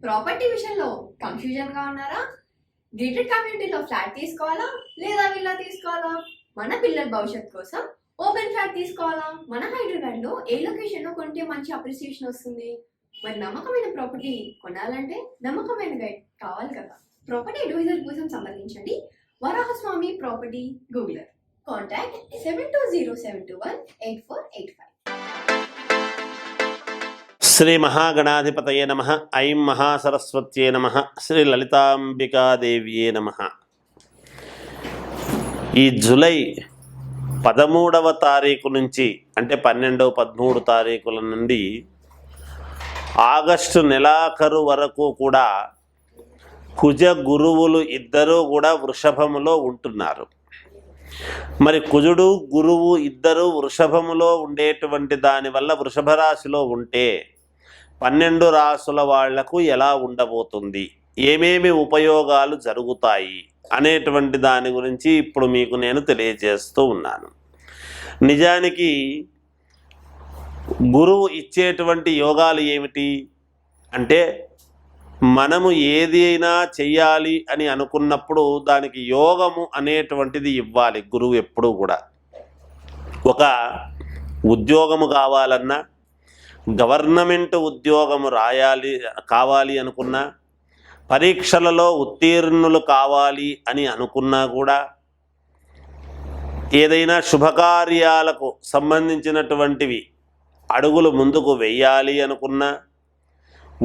Property విషయంలో కన్ఫ్యూజన్గా ఉన్నారా? Gated కమ్యూనిటీలో ఫ్లాట్ తీసుకోవాలా లేదా విల్లా తీసుకోవాలా? మన పిల్లల భవిష్యత్ కోసం ఓపెన్ ఫ్లాట్ తీసుకోవాలా? మన హైదరాబాద్లో ఏ లొకేషన్లో కొంటే మంచి అప్రిసియేషన్ వస్తుంది? మరి నమ్మకమైన ప్రాపర్టీ కొనాలంటే నమ్మకమైన గైడ్ కావాలి కదా. ప్రాపర్టీ అడ్వైజర్ కోసం సంప్రదించండి వరాహస్వామి ప్రాపర్టీ గూగులర్. కాంటాక్ట్ 7207218485. శ్రీ మహాగణాధిపతయే నమః. ఐం మహాసరస్వత్యే నమః. శ్రీ లలితాంబికాదేవ్యే నమః. ఈ జూలై 13వ తారీఖు నుంచి అంటే 12, 13 తారీఖుల నుండి ఆగస్టు నెలాఖరు వరకు కూడా కుజ గురువులు ఇద్దరూ కూడా వృషభములో ఉంటున్నారు. మరి కుజుడు గురువు ఇద్దరు వృషభములో ఉండేటువంటి దానివల్ల వృషభ రాశిలో ఉంటే 12 రాసుల వాళ్లకు ఎలా ఉండబోతుంది, ఏమేమి ఉపయోగాలు జరుగుతాయి అనేటువంటి దాని గురించి ఇప్పుడు మీకు నేను తెలియజేస్తూ ఉన్నాను. నిజానికి గురువు ఇచ్చేటువంటి యోగాలు ఏమిటి అంటే, మనము ఏదైనా చెయ్యాలి అని అనుకున్నప్పుడు దానికి యోగము అనేటువంటిది ఇవ్వాలి. గురువు ఎప్పుడూ కూడా ఒక ఉద్యోగము కావాలన్నా, గవర్నమెంట్ ఉద్యోగము కావాలి అనుకున్నా, పరీక్షలలో ఉత్తీర్ణులు కావాలి అని అనుకున్నా కూడా, ఏదైనా శుభకార్యాలకు సంబంధించినటువంటివి అడుగులు ముందుకు వెయ్యాలి అనుకున్నా,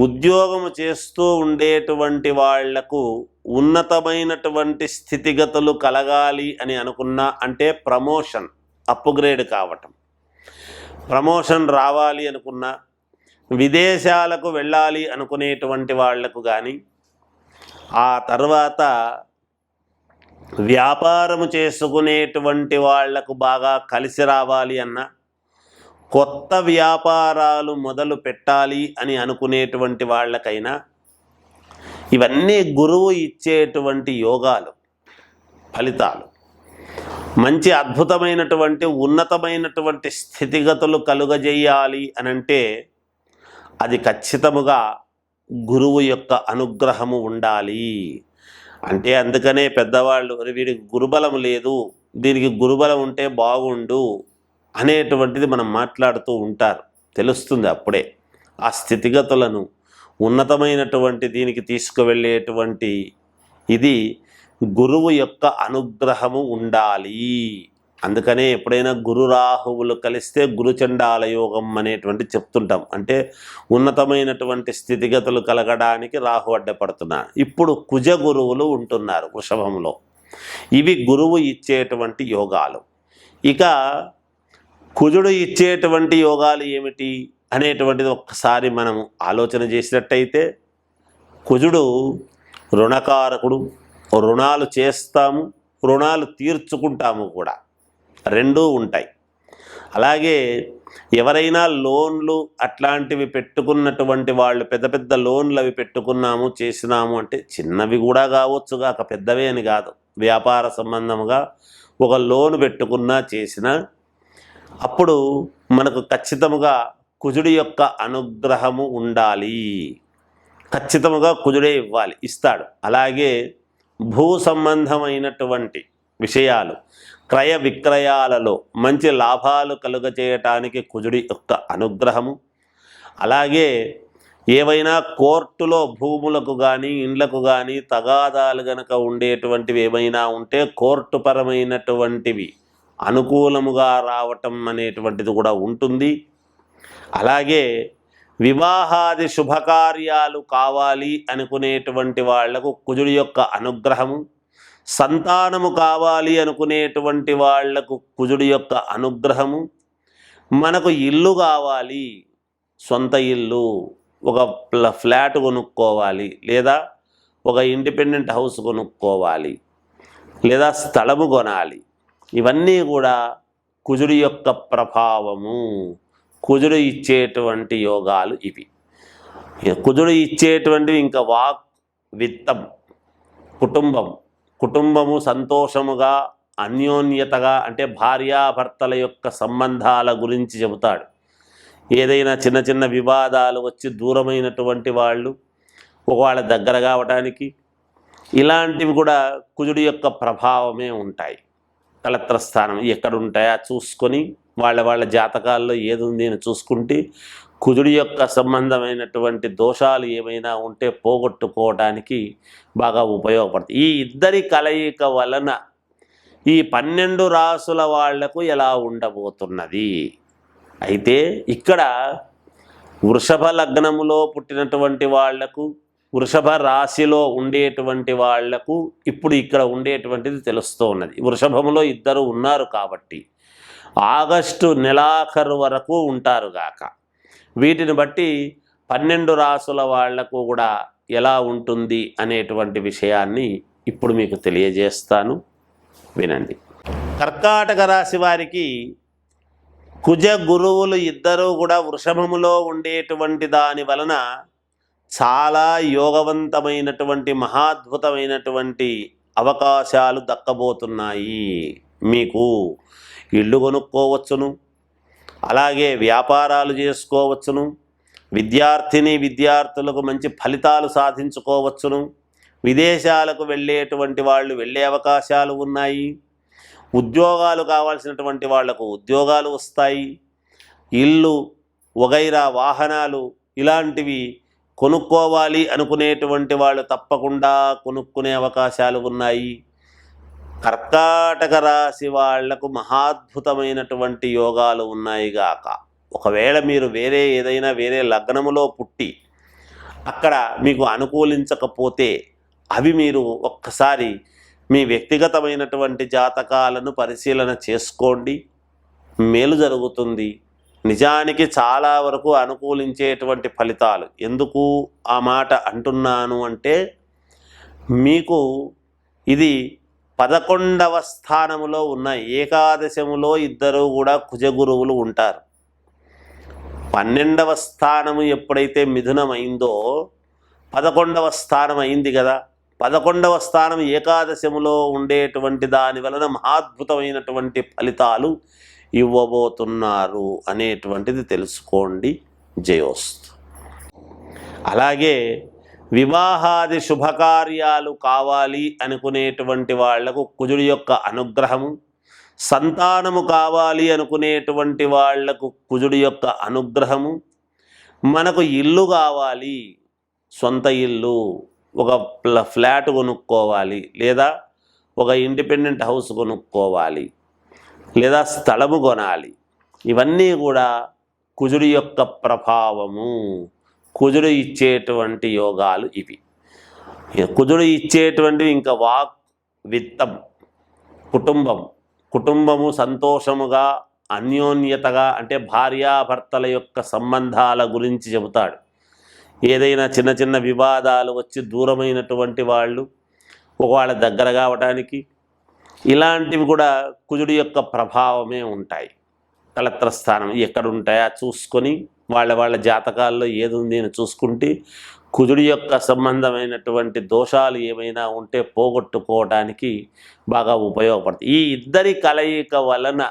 ఉద్యోగము చేస్తూ ఉండేటువంటి వాళ్లకు ఉన్నతమైనటువంటి స్థితిగతులు కలగాలి అని అనుకున్నా, అంటే ప్రమోషన్, అప్గ్రేడ్ కావటం, ప్రమోషన్ రావాలి అనుకున్నా, విదేశాలకు వెళ్ళాలి అనుకునేటువంటి వాళ్లకు కానీ, ఆ తర్వాత వ్యాపారము చేసుకునేటువంటి వాళ్లకు బాగా కలిసి రావాలి అన్నా, కొత్త వ్యాపారాలు మొదలు పెట్టాలి అని అనుకునేటువంటి వాళ్ళకైనా, ఇవన్నీ గురువు ఇచ్చేటువంటి యోగాలు, ఫలితాలు. మంచి అద్భుతమైనటువంటి ఉన్నతమైనటువంటి స్థితిగతులు కలుగజేయాలి అనంటే అది ఖచ్చితముగా గురువు యొక్క అనుగ్రహము ఉండాలి. అంటే అందుకనే పెద్దవాళ్ళు వీడికి గురుబలం లేదు, దీనికి గురుబలం ఉంటే బాగుండు అనేటువంటిది మనం మాట్లాడుతూ ఉంటారు. తెలుస్తుంది అప్పుడే ఆ స్థితిగతులను ఉన్నతమైనటువంటి దీనికి తీసుకువెళ్ళేటువంటి ఇది గురువు యొక్క అనుగ్రహము ఉండాలి. అందుకనే ఎప్పుడైనా గురు రాహువులు కలిస్తే గురుచండాల యోగం అనేటువంటి చెప్తుంటాం. అంటే ఉన్నతమైనటువంటి స్థితిగతులు కలగడానికి రాహు అడ్డపడుతున్నారు. ఇప్పుడు కుజ గురువులు ఉంటున్నారు వృషభంలో. ఇవి గురువు ఇచ్చేటువంటి యోగాలు. ఇక కుజుడు ఇచ్చేటువంటి యోగాలు ఏమిటి అనేటువంటిది ఒక్కసారి మనము ఆలోచన చేసినట్టయితే, కుజుడు రుణకారకుడు. రుణాలు చేస్తాము, రుణాలు తీర్చుకుంటాము కూడా, రెండూ ఉంటాయి. అలాగే ఎవరైనా లోన్లు అట్లాంటివి పెట్టుకున్నటువంటి వాళ్ళు, పెద్ద పెద్ద లోన్లు అవి పెట్టుకున్నాము చేసినాము అంటే, చిన్నవి కూడా కావచ్చు కాక పెద్దవే అని కాదు, వ్యాపార సంబంధముగా ఒక లోన్ పెట్టుకున్నా చేసినా, అప్పుడు మనకు ఖచ్చితముగా కుజుడి యొక్క అనుగ్రహము ఉండాలి. ఖచ్చితముగా కుజుడే ఇవ్వాలి, ఇస్తాడు. అలాగే భూ సంబంధమైనటువంటి విషయాలు, క్రయ విక్రయాలలో మంచి లాభాలు కలుగజేయటానికి కుజుడి యొక్క అనుగ్రహము. అలాగే ఏవైనా కోర్టులో భూములకు కానీ ఇండ్లకు కానీ తగాదాలు గనక ఉండేటువంటివి ఏమైనా ఉంటే కోర్టు పరమైనటువంటివి అనుకూలముగా రావటం అనేటువంటిది కూడా ఉంటుంది. అలాగే వివాహాది శుభకార్యాలు కావాలి అనుకునేటువంటి వాళ్లకు కుజుడి యొక్క అనుగ్రహము, సంతానము కావాలి అనుకునేటువంటి వాళ్లకు కుజుడి యొక్క అనుగ్రహము, మనకు ఇల్లు కావాలి, సొంత ఇల్లు, ఒక ఫ్లాట్ కొనుక్కోవాలి, లేదా ఒక ఇండిపెండెంట్ హౌస్ కొనుక్కోవాలి, లేదా స్థలము కొనాలి, ఇవన్నీ కూడా కుజుడి యొక్క ప్రభావము. కుజుడు ఇచ్చేటువంటి యోగాలు ఇవి. కుజుడు ఇచ్చేటువంటివి ఇంకా వాక్, విత్తం, కుటుంబము సంతోషముగా అన్యోన్యతగా, అంటే భార్యాభర్తల యొక్క సంబంధాల గురించి చెబుతాడు. ఏదైనా చిన్న చిన్న వివాదాలు వచ్చి దూరమైనటువంటి వాళ్ళు ఒకవేళ దగ్గర కావడానికి ఇలాంటివి కూడా కుజుడి యొక్క ప్రభావమే ఉంటాయి. కలత్ర స్థానం ఎక్కడ ఉంటాయో చూసుకొని వాళ్ళ జాతకాల్లో ఏది ఉంది అని చూసుకుంటే కుజుడి యొక్క సంబంధమైనటువంటి దోషాలు ఏమైనా ఉంటే పోగొట్టుకోవడానికి బాగా ఉపయోగపడుతుంది. ఈ ఇద్దరి కలయిక వలన ఈ 12 రాసుల వాళ్లకు ఎలా ఉండబోతున్నది అయితే ఇక్కడ వృషభ లగ్నములో పుట్టినటువంటి వాళ్లకు, వృషభ రాశిలో ఉండేటువంటి వాళ్లకు ఇప్పుడు ఇక్కడ ఉండేటువంటిది తెలుస్తూ ఉన్నది. వృషభములో ఇద్దరు ఉన్నారు కాబట్టి ఆగస్టు నెలాఖరు వరకు ఉంటారు గాక. వీటిని బట్టి 12 రాసుల వాళ్లకు కూడా ఎలా ఉంటుంది అనేటువంటి విషయాన్ని ఇప్పుడు మీకు తెలియజేస్తాను, వినండి. కర్కాటక రాశి వారికి కుజ గురువులు ఇద్దరూ కూడా వృషభములో ఉండేటువంటి దాని వలన చాలా యోగవంతమైనటువంటి మహాద్భుతమైనటువంటి అవకాశాలు దక్కబోతున్నాయి. మీకు ఇళ్ళు కొనుక్కోవచ్చును, అలాగే వ్యాపారాలు చేసుకోవచ్చును, విద్యార్థులకు మంచి ఫలితాలు సాధించుకోవచ్చును, విదేశాలకు వెళ్ళేటువంటి వాళ్ళు వెళ్ళే అవకాశాలు ఉన్నాయి, ఉద్యోగాలు కావాల్సినటువంటి వాళ్లకు ఉద్యోగాలు వస్తాయి, ఇల్లు వగైరా వాహనాలు ఇలాంటివి కొనుక్కోవాలి అనుకునేటువంటి వాళ్ళు తప్పకుండా కొనుక్కునే అవకాశాలు ఉన్నాయి. కర్కాటక రాశి వాళ్లకు మహాద్భుతమైనటువంటి యోగాలు ఉన్నాయి గాక. ఒకవేళ మీరు వేరే లగ్నములో పుట్టి అక్కడ మీకు అనుకూలించకపోతే అవి మీరు ఒక్కసారి మీ వ్యక్తిగతమైనటువంటి జాతకాలను పరిశీలన చేసుకోండి, మేలు జరుగుతుంది. నిజానికి చాలా వరకు అనుకూలించేటువంటి ఫలితాలు. ఎందుకు ఆ మాట అంటున్నాను అంటే మీకు ఇది 11వ స్థానములో ఉన్న ఏకాదశములో ఇద్దరు కూడా కుజగురువులు ఉంటారు. 12వ స్థానము ఎప్పుడైతే మిథునమైందో 11వ స్థానం అయింది కదా. 11వ స్థానం ఏకాదశములో ఉండేటువంటి దాని వలన మహాద్భుతమైనటువంటి ఫలితాలు ఇవ్వబోతున్నారు అనేటువంటిది తెలుసుకోండి. జయోస్తు. అలాగే వివాహాది శుభకార్యాలు కావాలి అనుకునేటువంటి వాళ్లకు కుజుడి యొక్క అనుగ్రహము, సంతానము కావాలి అనుకునేటువంటి వాళ్లకు కుజుడి యొక్క అనుగ్రహము, మనకు ఇల్లు కావాలి, సొంత ఇల్లు, ఒక ఫ్లాట్ కొనుక్కోవాలి, లేదా ఒక ఇండిపెండెంట్ హౌస్ కొనుక్కోవాలి, లేదా స్థలము కొనాలి, ఇవన్నీ కూడా కుజుడి యొక్క ప్రభావము. కుజుడు ఇచ్చేటువంటి యోగాలు ఇవి. కుజుడు ఇచ్చేటువంటివి ఇంకా వాక్, విత్తం, కుటుంబము సంతోషముగా అన్యోన్యతగా, అంటే భార్యాభర్తల యొక్క సంబంధాల గురించి చెబుతాడు. ఏదైనా చిన్న చిన్న వివాదాలు వచ్చి దూరమైనటువంటి వాళ్ళు ఒకవేళ దగ్గర కావడానికి ఇలాంటివి కూడా కుజుడి యొక్క ప్రభావమే ఉంటాయి. కలత్ర స్థానం ఎక్కడ ఉంటాయో చూసుకొని వాళ్ళ జాతకాల్లో ఏది ఉంది అని చూసుకుంటే కుజుడి యొక్క సంబంధమైనటువంటి దోషాలు ఏమైనా ఉంటే పోగొట్టుకోవడానికి బాగా ఉపయోగపడుతుంది. ఈ ఇద్దరి కలయిక వలన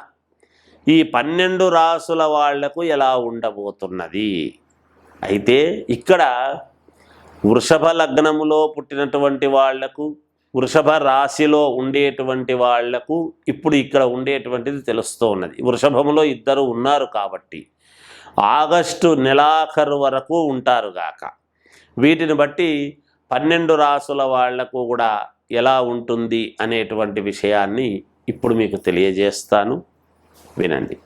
ఈ 12 రాసుల వాళ్లకు ఎలా ఉండబోతున్నది అయితే ఇక్కడ వృషభ లగ్నములో పుట్టినటువంటి వాళ్లకు, వృషభ రాశిలో ఉండేటువంటి వాళ్లకు ఇప్పుడు ఇక్కడ ఉండేటువంటిది తెలుస్తూ ఉన్నది. వృషభములో ఇద్దరు ఉన్నారు కాబట్టి ఆగస్టు నెలాఖరు వరకు ఉంటారు గాక. వీటిని బట్టి 12 రాసుల వాళ్లకు కూడా ఎలా ఉంటుంది అనేటువంటి విషయాన్ని ఇప్పుడు మీకు తెలియజేస్తాను, వినండి.